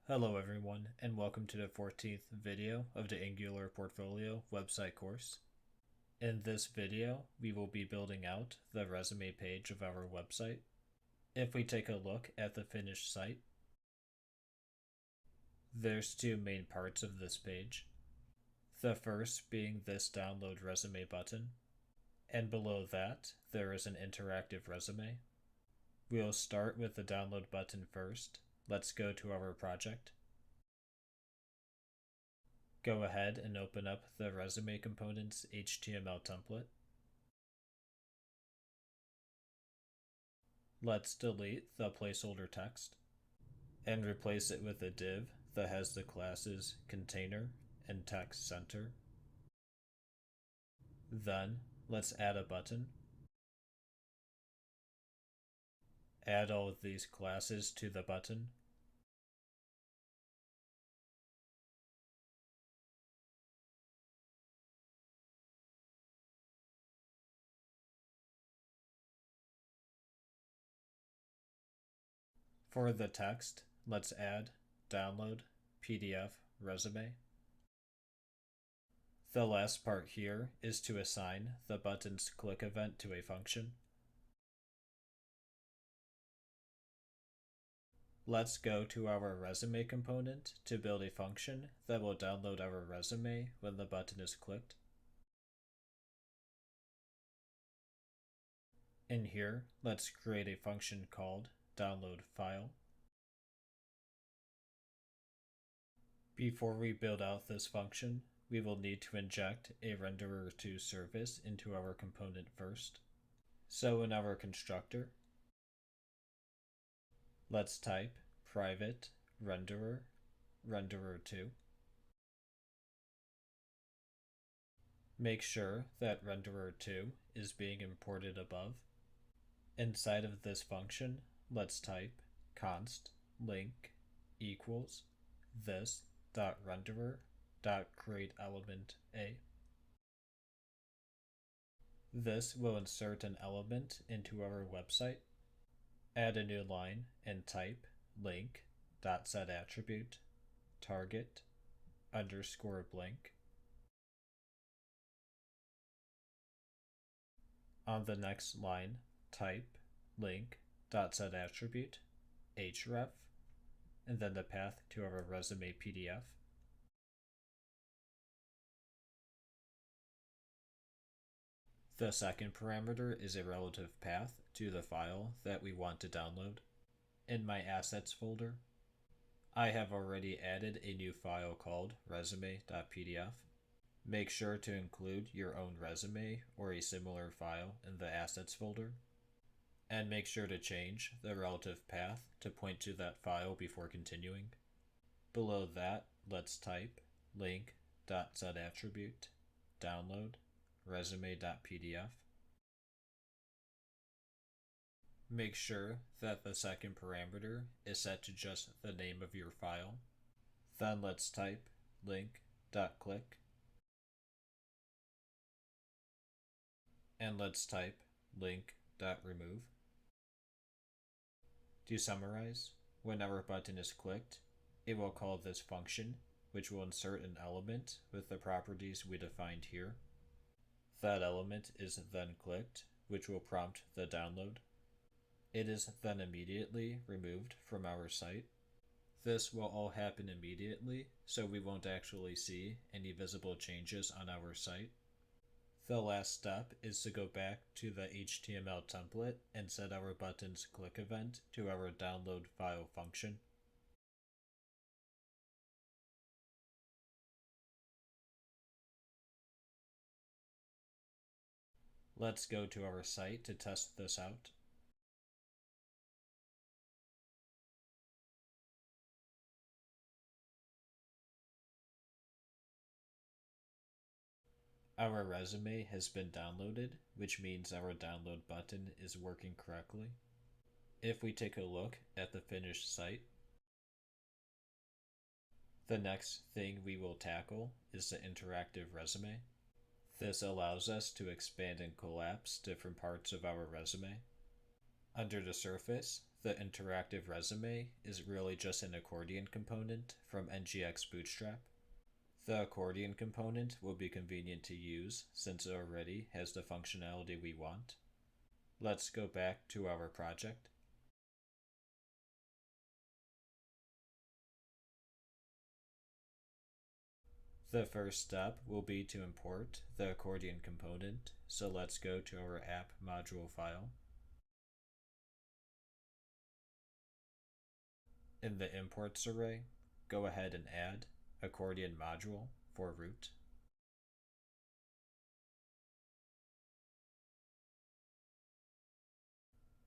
Hello everyone, and welcome to the 14th video of the Angular Portfolio website course. In this video, we will be building out the resume page of our website. If we take a look at the finished site, there's two main parts of this page. The first being this download resume button, and below that, there is an interactive resume. We'll start with the download button first. Let's go to our project. Go ahead and open up the resume components HTML template. Let's delete the placeholder text and replace it with a div that has the classes container and text center. Then let's add a button. Add all of these classes to the button. For the text, let's add download PDF resume. The last part here is to assign the button's click event to a function. Let's go to our resume component to build a function that will download our resume when the button is clicked. In here, let's create a function called download file. Before we build out this function, we will need to inject a renderer2 service into our component first. So in our constructor, let's type private renderer renderer2. Make sure that renderer2 is being imported above. Inside of this function, let's type const link equals this.renderer.createElementA. This will insert an element into our website. Add a new line and type link.setAttribute target underscore blank. On the next line, type link.setAttribute href and then the path to our resume PDF. The second parameter is a relative path to the file that we want to download. In my assets folder, I have already added a new file called resume.pdf. Make sure to include your own resume or a similar file in the assets folder. And make sure to change the relative path to point to that file before continuing. Below that, let's type link.setAttribute download resume.pdf. Make sure that the second parameter is set to just the name of your file. Then let's type link.click. And let's type link.remove. To summarize, when our button is clicked, it will call this function, which will insert an element with the properties we defined here. That element is then clicked, which will prompt the download. It is then immediately removed from our site. This will all happen immediately, so we won't actually see any visible changes on our site. The last step is to go back to the HTML template and set our button's click event to our download file function. Let's go to our site to test this out. Our resume has been downloaded, which means our download button is working correctly. If we take a look at the finished site, the next thing we will tackle is the interactive resume. This allows us to expand and collapse different parts of our resume. Under the surface, the interactive resume is really just an accordion component from NGX Bootstrap. The accordion component will be convenient to use since it already has the functionality we want. Let's go back to our project. The first step will be to import the accordion component, so let's go to our app module file. In the imports array, go ahead and add accordion module for root.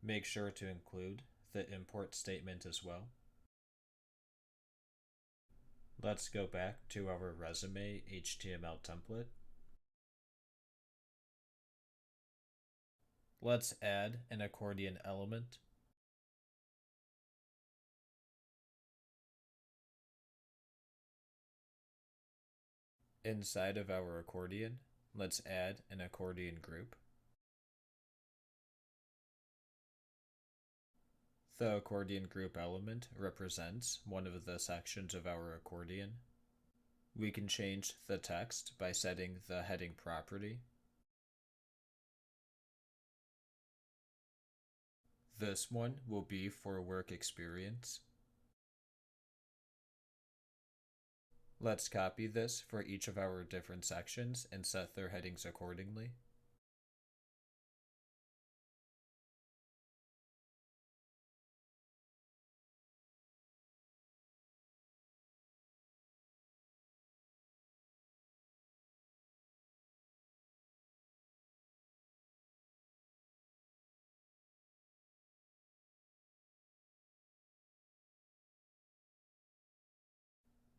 Make sure to include the import statement as well. Let's go back to our resume HTML template. Let's add an accordion element. Inside of our accordion, let's add an accordion group. The accordion group element represents one of the sections of our accordion. We can change the text by setting the heading property. This one will be for work experience. Let's copy this for each of our different sections and set their headings accordingly.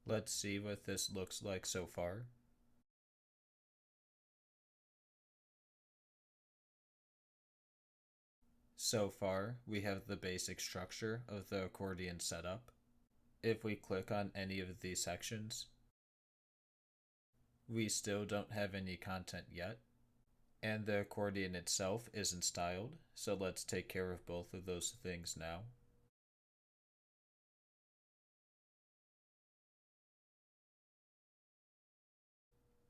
Let's see what this looks like so far. So far, we have the basic structure of the accordion set up. If we click on any of these sections, we still don't have any content yet, and the accordion itself isn't styled, so let's take care of both of those things now.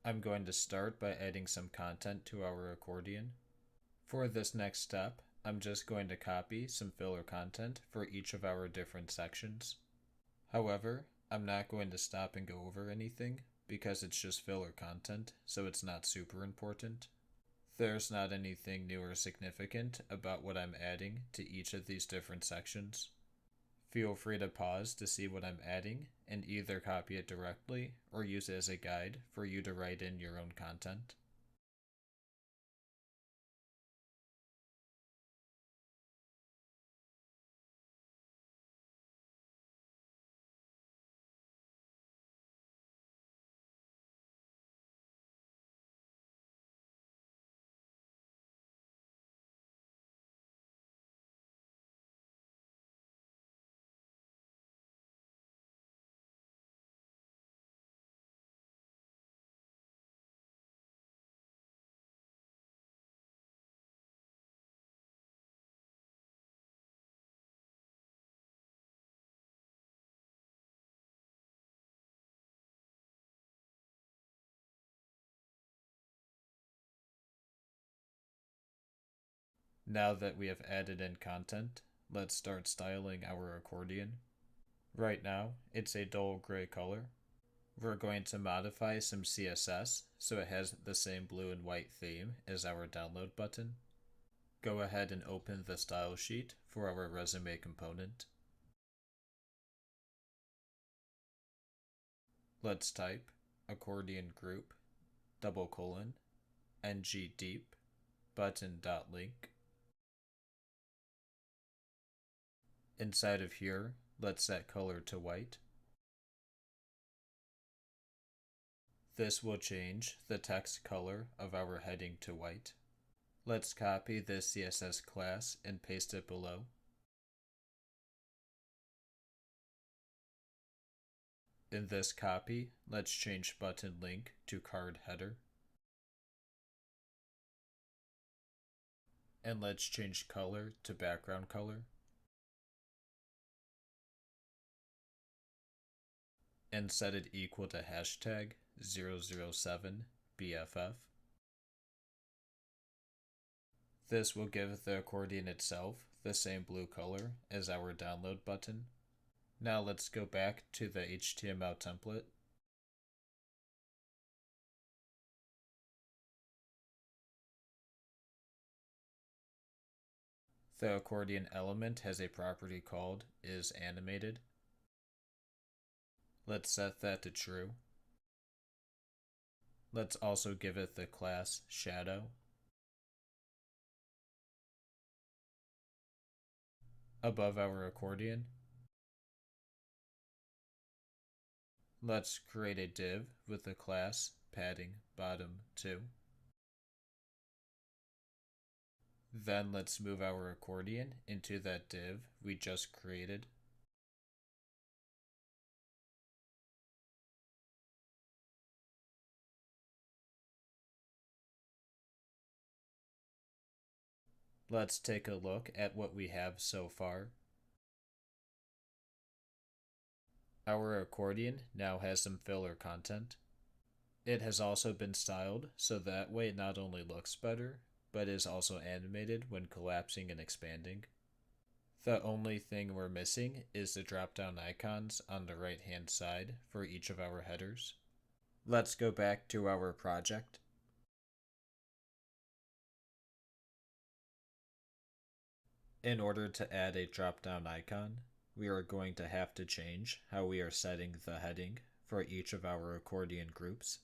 I'm going to start by adding some content to our accordion. For this next step, I'm just going to copy some filler content for each of our different sections. However, I'm not going to stop and go over anything because it's just filler content, so it's not super important. There's not anything new or significant about what I'm adding to each of these different sections. Feel free to pause to see what I'm adding and either copy it directly or use it as a guide for you to write in your own content. Now that we have added in content, let's start styling our accordion. Right now, it's a dull gray color. We're going to modify some CSS so it has the same blue and white theme as our download button. Go ahead and open the style sheet for our resume component. Let's type accordion group :ngdeep button.link. Inside of here, let's set color to white. This will change the text color of our heading to white. Let's copy this CSS class and paste it below. In this copy, let's change button link to card header. And let's change color to background color. and set it equal to hashtag 007BFF. This will give the accordion itself the same blue color as our download button. Now let's go back to the HTML template. The accordion element has a property called isAnimated. Let's set that to true. Let's also give it the class shadow. Above our accordion, let's create a div with the class padding bottom2. Then let's move our accordion into that div we just created. Let's take a look at what we have so far. Our accordion now has some filler content. It has also been styled so that way it not only looks better, but is also animated when collapsing and expanding. The only thing we're missing is the drop-down icons on the right-hand side for each of our headers. Let's go back to our project. In order to add a drop-down icon, we are going to have to change how we are setting the heading for each of our accordion groups.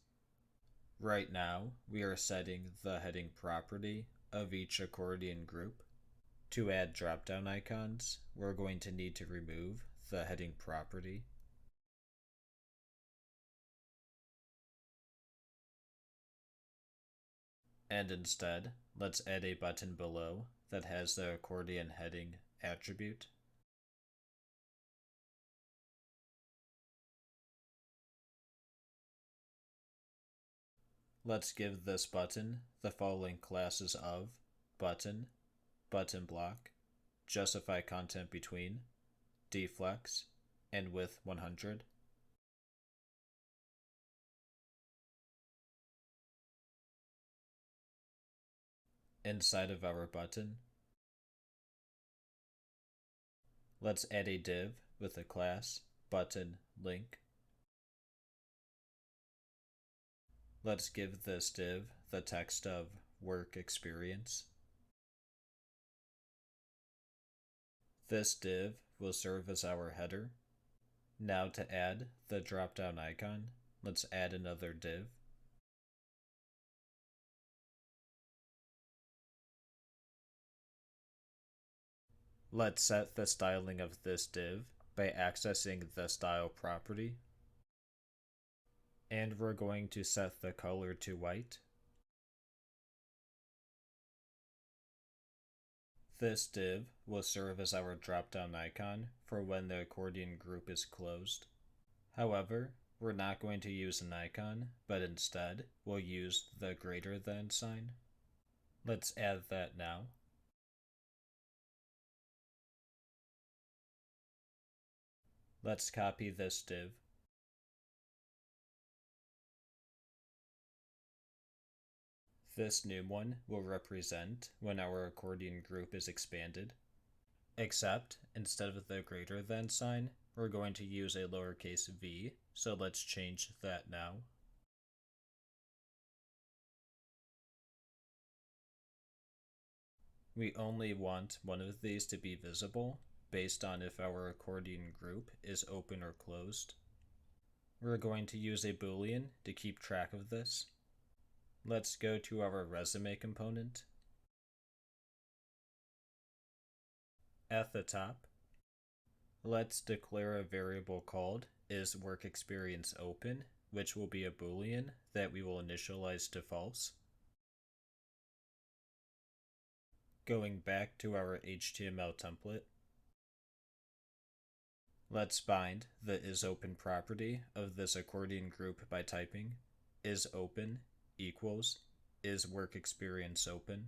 Right now, we are setting the heading property of each accordion group. To add drop-down icons, we're going to need to remove the heading property. And instead, let's add a button below that has the accordion heading attribute. Let's give this button the following classes of button, button block, justify content between, deflex, and width 100. Inside of our button, let's add a div with the class button link. Let's give this div the text of work experience. This div will serve as our header. Now to add the drop-down icon, let's add another div. Let's set the styling of this div by accessing the style property. And we're going to set the color to white. This div will serve as our drop-down icon for when the accordion group is closed. However, we're not going to use an icon, but instead we'll use the greater than sign. Let's add that now. Let's copy this div. This new one will represent when our accordion group is expanded. Except, instead of the greater than sign, we're going to use a lowercase v, so let's change that now. We only want one of these to be visible, based on if our accordion group is open or closed. We're going to use a boolean to keep track of this. Let's go to our resume component. At the top, let's declare a variable called isWorkExperienceOpen, which will be a boolean that we will initialize to false. Going back to our HTML template, let's bind the isOpen property of this accordion group by typing isOpen equals isWorkExperienceOpen.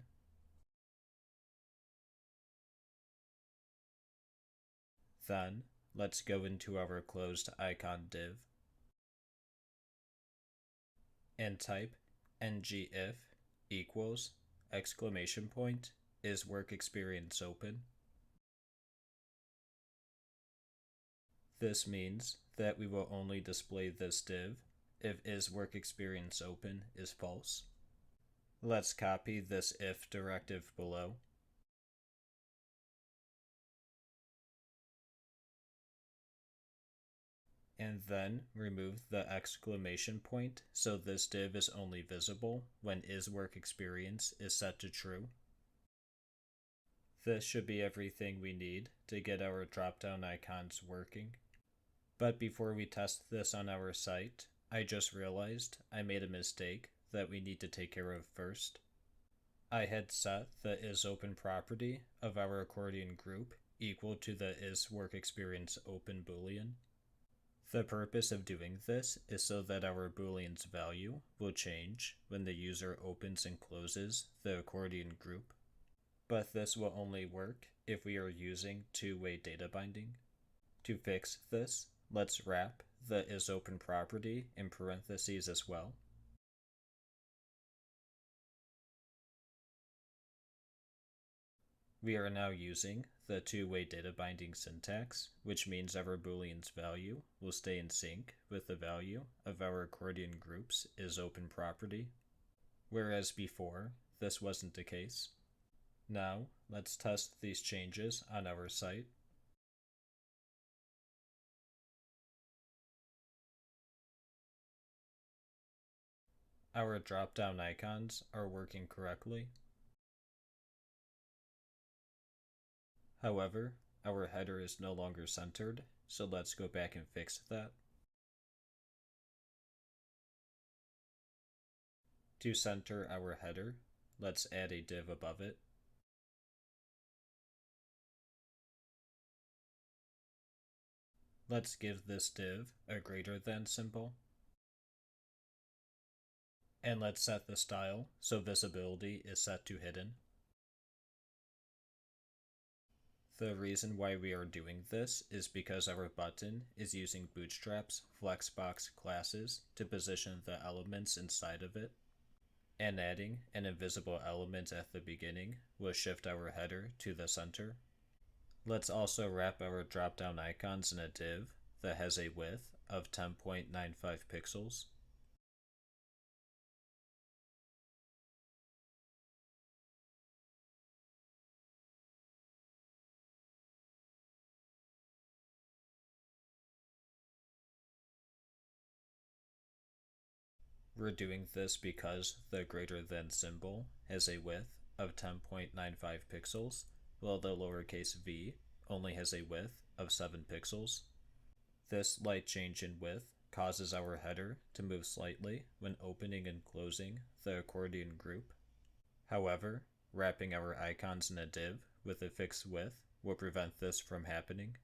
Then, let's go into our closed icon div. and type ngIf equals exclamation point is work experience open. This means that we will only display this div if is work experience open is false. Let's copy this if directive below. And then remove the exclamation point so this div is only visible when isWorkExperience is set to true. This should be everything we need to get our drop-down icons working. But before we test this on our site, I just realized I made a mistake that we need to take care of first. I had set the isOpen property of our accordion group equal to the isWorkExperienceOpen boolean. The purpose of doing this is so that our boolean's value will change when the user opens and closes the accordion group. But this will only work if we are using two-way data binding. To fix this, let's wrap the isOpen property in parentheses as well. We are now using the two-way data binding syntax, which means our boolean's value will stay in sync with the value of our accordion group's isOpen property, whereas before this wasn't the case. Now let's test these changes on our site. Our drop-down icons are working correctly. However, our header is no longer centered, so let's go back and fix that. To center our header, let's add a div above it. Let's give this div a greater than symbol. And let's set the style so visibility is set to hidden. The reason why we are doing this is because our button is using Bootstrap's Flexbox classes to position the elements inside of it, and adding an invisible element at the beginning will shift our header to the center. Let's also wrap our drop-down icons in a div that has a width of 10.95 pixels. We're doing this because the greater than symbol has a width of 10.95 pixels, while the lowercase v only has a width of 7 pixels. This slight change in width causes our header to move slightly when opening and closing the accordion group. However, wrapping our icons in a div with a fixed width will prevent this from happening.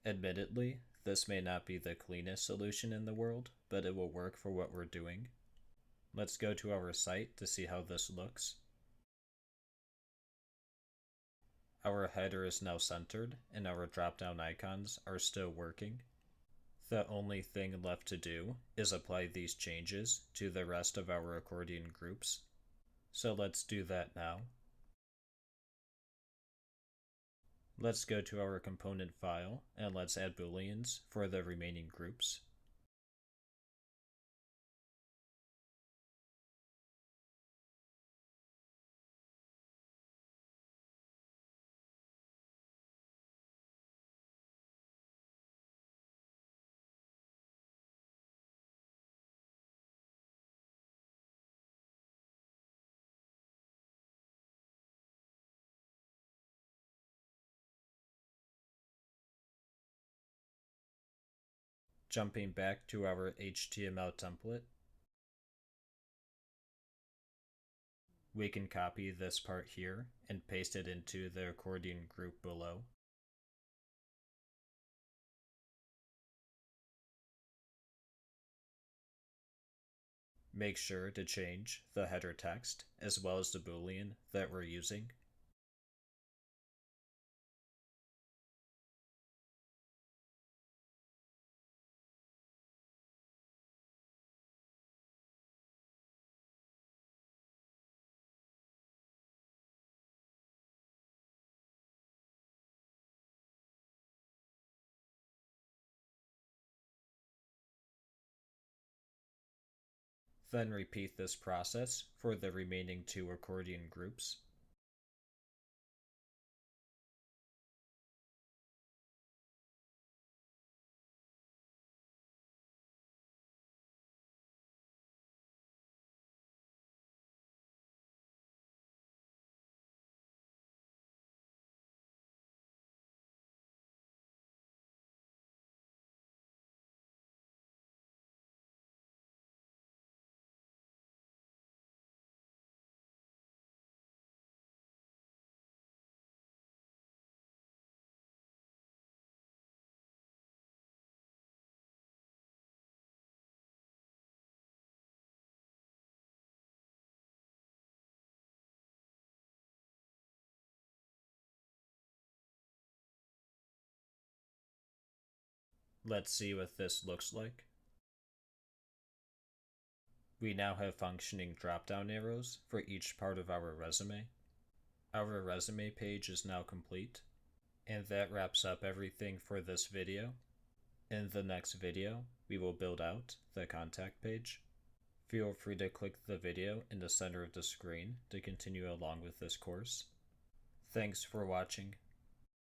Admittedly, this may not be the cleanest solution in the world, but it will work for what we're doing. Let's go to our site to see how this looks. Our header is now centered and our drop-down icons are still working. The only thing left to do is apply these changes to the rest of our accordion groups. So let's do that now. Let's go to our component file and let's add booleans for the remaining groups. Jumping back to our HTML template, we can copy this part here and paste it into the accordion group below. Make sure to change the header text as well as the boolean that we're using. Then repeat this process for the remaining 2 accordion groups. Let's see what this looks like. We now have functioning drop-down arrows for each part of our resume. Our resume page is now complete, and that wraps up everything for this video. In the next video, we will build out the contact page. Feel free to click the video in the center of the screen to continue along with this course. Thanks for watching.